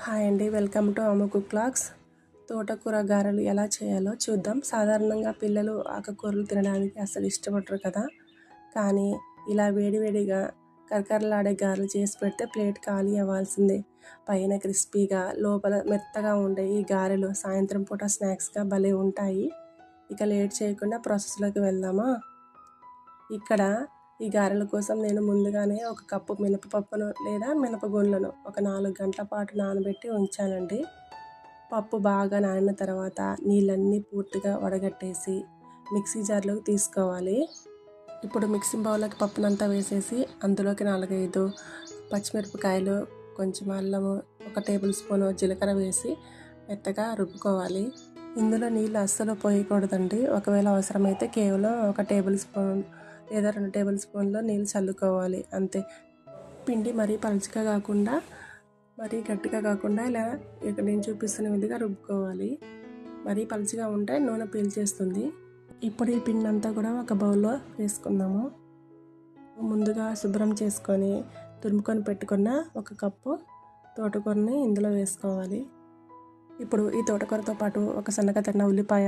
Hi అండి, welcome to Ammu cook vlogs. తోటకూర గారెలు ఎలా చేయాలో చూద్దాం. సాధారణంగా పిల్లలు ఆకుకూరలు తినడానికి అసలు ఇష్టపడరు కదా. కానీ ఇలా వేడివేడిగా కరకరలాడే గారెలు చేసి పెడితే ప్లేట్ ఖాళీ అవ్వాల్సిందే. పైన క్రిస్పీగా లోపల మెత్తగా ఉండే ఈ గారెలు సాయంత్రం పూట స్నాక్స్గా భలే ఉంటాయి. ఇక లేట్ చేయకుండా ప్రాసెస్లోకి వెళ్దామా. ఇక్కడ ఈ గారెల కోసం నేను ముందుగానే ఒక కప్పు మినపపప్పును లేదా మినపగుండ్లను ఒక 4 గంటల పాటు నానబెట్టి ఉంచానండి. పప్పు బాగా నానిన తర్వాత నీళ్ళన్నీ పూర్తిగా వడగట్టేసి మిక్సీ జార్లోకి తీసుకోవాలి. ఇప్పుడు మిక్సీ బౌల్లోకి పప్పునంతా వేసేసి అందులోకి 4-5 పచ్చిమిరపకాయలు, కొంచెం అల్లము, 1 టేబుల్ స్పూను జీలకర్ర వేసి మెత్తగా రుబ్బుకోవాలి. ఇందులో నీళ్ళు అస్సలు పోయకూడదండి. ఒకవేళ అవసరమైతే కేవలం 1 టేబుల్ స్పూన్ లేదా 2 టేబుల్ స్పూన్లు నీళ్ళు చల్లుకోవాలి అంతే. పిండి మరీ పలుచగా కాకుండా మరీ గట్టిగా కాకుండా ఇలా ఇక్కడ నేను చూపిస్తున్న విధంగా రుబ్బుకోవాలి. మరీ పలుచగా ఉంటే నూనె పీల్చేస్తుంది. ఇప్పుడు ఈ పిండి అంతా కూడా ఒక బౌల్లో వేసుకుందాము. ముందుగా శుభ్రం చేసుకొని తురుముకొని పెట్టుకున్న 1 కప్పు తోటకూరని ఇందులో వేసుకోవాలి. ఇప్పుడు ఈ తోటకూరతో పాటు ఒక సన్నగా తరిగిన ఉల్లిపాయ,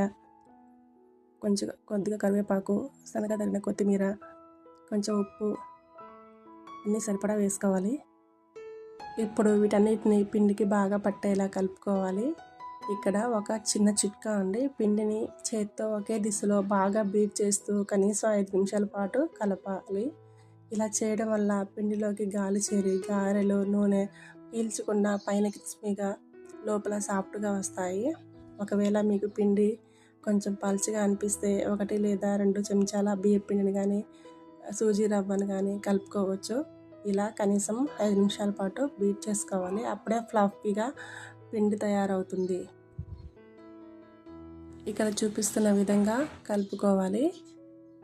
కొద్దిగా కరివేపాకు, సన్నగా తరిగిన కొత్తిమీర, కొంచెం ఉప్పు అన్నీ సరిపడా వేసుకోవాలి. ఇప్పుడు వీటన్నిటిని పిండికి బాగా పట్టేలా కలుపుకోవాలి. ఇక్కడ ఒక చిన్న చిట్కా అండి. పిండిని చేత్తో ఒకే దిశలో బాగా బీట్ చేస్తూ కనీసం 5 నిమిషాల పాటు కలపాలి. ఇలా చేయడం వల్ల పిండిలోకి గాలి చేరి గారెలు నూనె పీల్చకుండా పైన క్రిస్పీగా లోపల సాఫ్ట్గా వస్తాయి. ఒకవేళ మీకు పిండి కొంచెం పలుచగా అనిపిస్తే 1 లేదా 2 చెంచాల బియ్యం పిండిని కానీ సూజీ రవ్వను కానీ కలుపుకోవచ్చు. ఇలా కనీసం 5 నిమిషాల పాటు బీట్ చేసుకోవాలి. అప్పుడే ఫ్లఫీగా పిండి తయారవుతుంది. ఇక్కడ చూపిస్తున్న విధంగా కలుపుకోవాలి.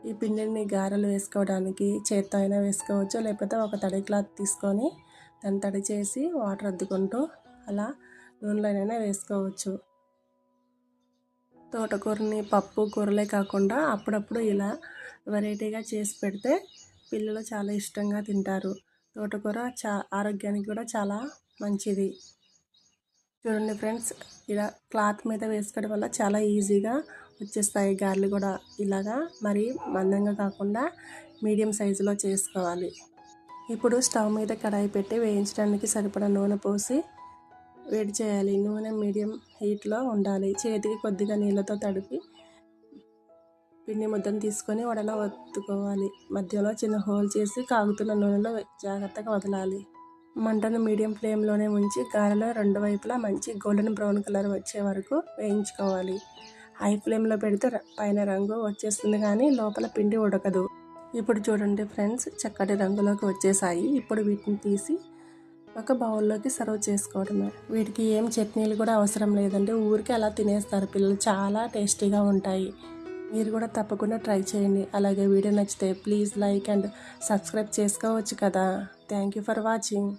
ఈ పిండిని గారెలు వేసుకోవడానికి చేత్తో అయినా వేసుకోవచ్చు, లేకపోతే ఒక తడి క్లాత్ తీసుకొని దాన్ని తడి చేసి వాటర్ అద్దుకుంటూ అలా నూనెలోనైనా వేసుకోవచ్చు. తోటకూరని పప్పు కూరలే కాకుండా అప్పుడప్పుడు ఇలా వెరైటీగా చేసి పెడితే పిల్లలు చాలా ఇష్టంగా తింటారు. తోటకూర ఆరోగ్యానికి కూడా చాలా మంచిది. చూడండి ఫ్రెండ్స్, ఇలా క్లాత్ మీద వేసుకోవడం వల్ల చాలా ఈజీగా వచ్చేస్తాయి గారెలు కూడా. ఇలాగా మరి మందంగా కాకుండా మీడియం సైజులో చేసుకోవాలి. ఇప్పుడు స్టవ్ మీద కడాయి పెట్టి వేయించడానికి సరిపడా నూనె పోసి వేడి చేయాలి. నూనె మీడియం హీట్లో ఉండాలి. చేతికి కొద్దిగా నీళ్ళతో తడిపి పిండి ముద్దను తీసుకొని వడలో ఒత్తుకోవాలి. మధ్యలో చిన్న హోల్ చేసి కాగుతున్న నూనెలో జాగ్రత్తగా వదలాలి. మంటను మీడియం ఫ్లేమ్లోనే ఉంచి గారెలో 2 వైపులా మంచి గోల్డెన్ బ్రౌన్ కలర్ వచ్చే వరకు వేయించుకోవాలి. హై ఫ్లేమ్లో పెడితే పైన రంగు వచ్చేస్తుంది కానీ లోపల పిండి ఉడకదు. ఇప్పుడు చూడండి ఫ్రెండ్స్, చక్కటి రంగులోకి వచ్చేసాయి. ఇప్పుడు వీటిని తీసి ఒక బౌల్లోకి సర్వ్ చేసుకోవడమే. వీటికి ఏం చట్నీలు కూడా అవసరం లేదండి, ఊరికే అలా తినేస్తారు పిల్లలు. చాలా టేస్టీగా ఉంటాయి. మీరు కూడా తప్పకుండా ట్రై చేయండి. అలాగే వీడియో నచ్చితే ప్లీజ్ లైక్ అండ్ సబ్స్క్రైబ్ చేసుకోవచ్చు కదా. Thank you for watching.